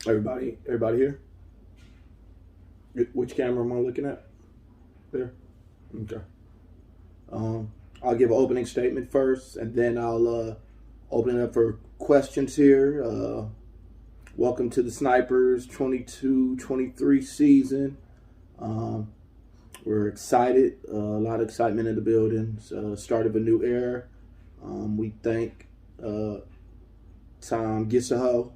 Everybody here? Which camera am I looking at? There. Okay. I'll give an opening statement first, and then I'll open it up for questions here. Welcome to the Snipers 22-23 season. Um, we're excited. A lot of excitement in the building. Start of a new era. We thank Tom Gisaho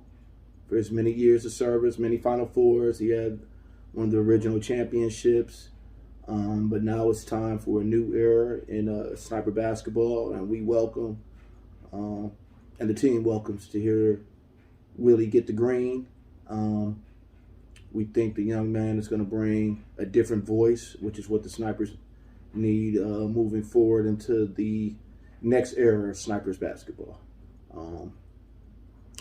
for his many years of service, many Final Fours. He had one of the original championships. But now it's time for a new era in sniper basketball, and we welcome, and the team welcomes to hear Willie get the green. We think the young man is going to bring a different voice, which is what the Snipers need moving forward into the next era of Snipers basketball.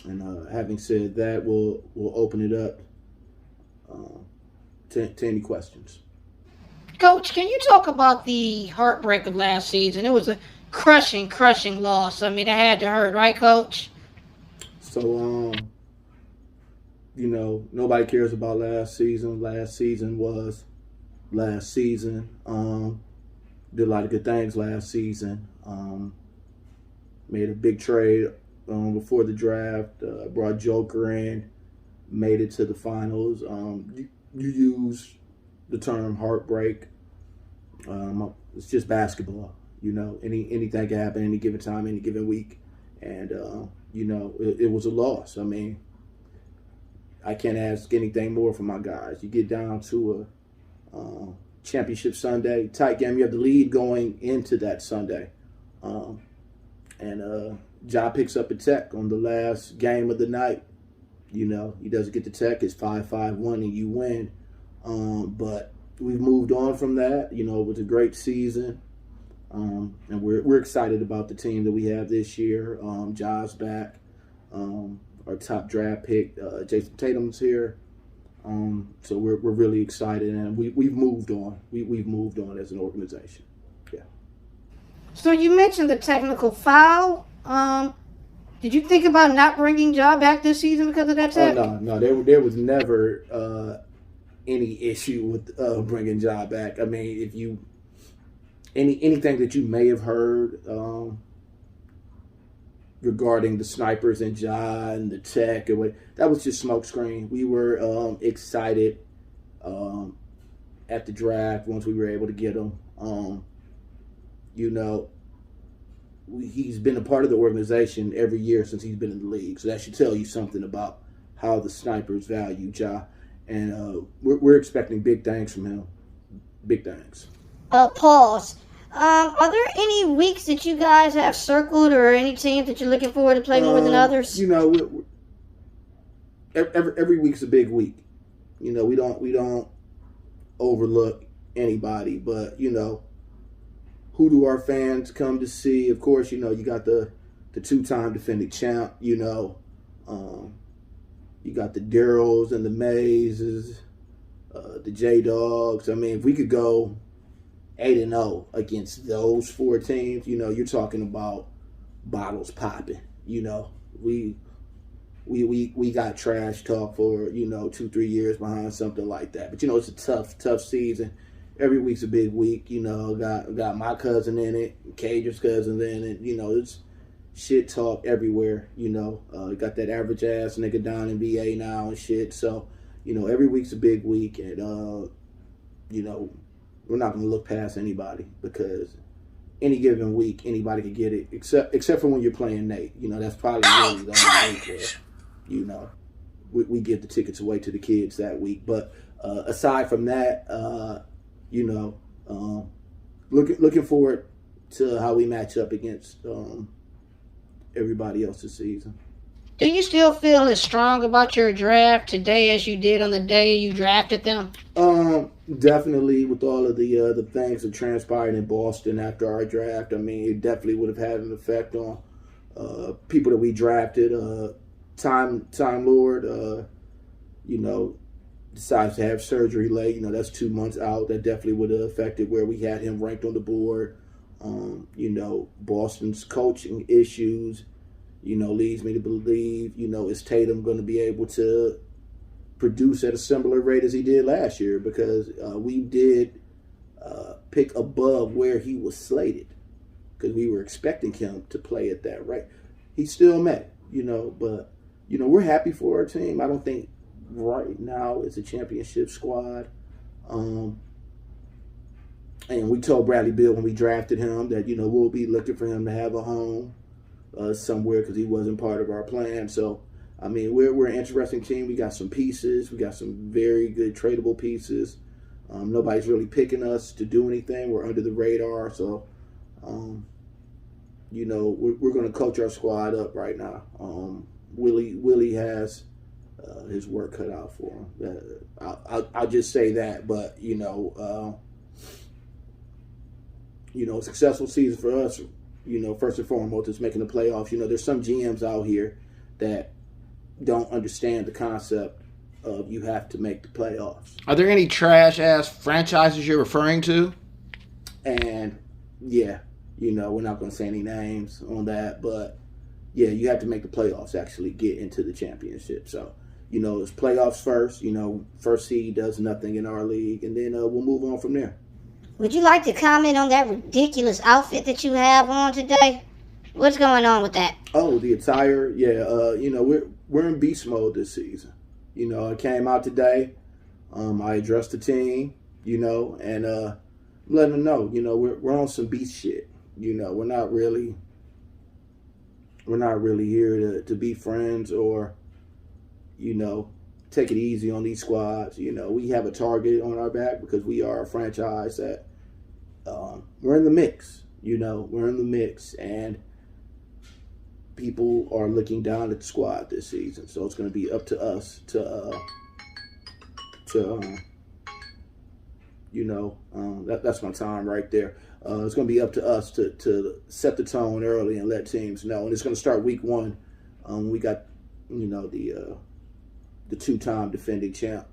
And having said that, we'll open it up to any questions. Coach, can you talk about the heartbreak of last season? It was a crushing loss. I mean, it had to hurt, right, Coach? So, nobody cares about last season. Last season was last season. Did a lot of good things last season. Made a big trade before the draft. Brought Joker in. Made it to the finals. You use the term heartbreak. It's just basketball. Anything can happen any given time, any given week, and it was a loss. I mean, I can't ask anything more from my guys. You get down to a championship Sunday, tight game. You have the lead going into that Sunday, and Ja picks up a tech on the last game of the night. He doesn't get the tech. It's 5-5-1, and you win. But we've moved on from that. It was a great season, and we're excited about the team that we have this year. Ja's back. Our top draft pick, Jason Tatum's here. So we're really excited, and we've moved on. We've moved on as an organization. Yeah. So you mentioned the technical foul. Did you think about not bringing Ja back this season because of that tech? No. There was never any issue with bringing Ja back. I mean, if you anything that you may have heard regarding the Snipers and Ja and the tech, that was just smokescreen. We were excited at the draft once we were able to get him. He's been a part of the organization every year since he's been in the league, so that should tell you something about how the Snipers value Ja. And we're expecting big things from him. Big things. Pause. Are there any weeks that you guys have circled, or any teams that you're looking forward to play more than others? Every week's a big week. We don't overlook anybody, but who do our fans come to see? Of course, you got the two-time defending champ. You got the Darryls and the Mazes, the J-Dogs. I mean, if we could go 8-0 against those four teams, you're talking about bottles popping. We got trash talk for 2-3 years behind something like that. But it's a tough season. Every week's a big week. Got my cousin in it, Cager's cousin in it. It's shit talk everywhere. Got that average ass nigga down in VA now and shit. So every week's a big week, and we're not going to look past anybody, because any given week anybody could get it, except for when you're playing Nate. That's probably really the only week where we give the tickets away to the kids that week. But aside from that, looking forward to how we match up against everybody else this season. Do you still feel as strong about your draft today as you did on the day you drafted them? Definitely, with all of the things that transpired in Boston after our draft. I mean, it definitely would have had an effect on people that we drafted. Time Lord, decides to have surgery late. That's 2 months out. That definitely would have affected where we had him ranked on the board. Boston's coaching issues, leads me to believe, is Tatum going to be able to produce at a similar rate as he did last year, because we did pick above where he was slated, because we were expecting him to play at that rate. He still may, but we're happy for our team. I don't think right now it's a championship squad. And we told Bradley Beal when we drafted him that we'll be looking for him to have a home somewhere, because he wasn't part of our plan. So I mean, we're an interesting team. We got some pieces. We got some very good tradable pieces. Nobody's really picking us to do anything. We're under the radar. So, we're going to coach our squad up right now. Willie has his work cut out for him. I'll just say that. But, a successful season for us, first and foremost, is making the playoffs. There's some GMs out here that don't understand the concept of you have to make the playoffs. Are there any trash-ass franchises you're referring to? And, yeah, we're not going to say any names on that, but, yeah, you have to make the playoffs to actually get into the championship. So, it's playoffs first. First seed does nothing in our league, and then we'll move on from there. Would you like to comment on that ridiculous outfit that you have on today? What's going on with that? Oh, the attire, yeah. We're in beast mode this season. I came out today. I addressed the team. And letting them know. We're on some beast shit. We're not really here to be friends or take it easy on these squads. We have a target on our back because we are a franchise that we're in the mix. We're in the mix, and people are looking down at the squad this season. So it's going to be up to us that's my time right there. It's going to be up to us to set the tone early and let teams know. And it's going to start week 1. We got, the two-time defending champ.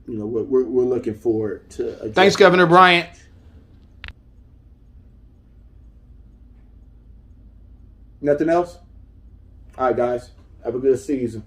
We're looking forward to. Thanks, Governor Bryant. Nothing else? All right, guys. Have a good season.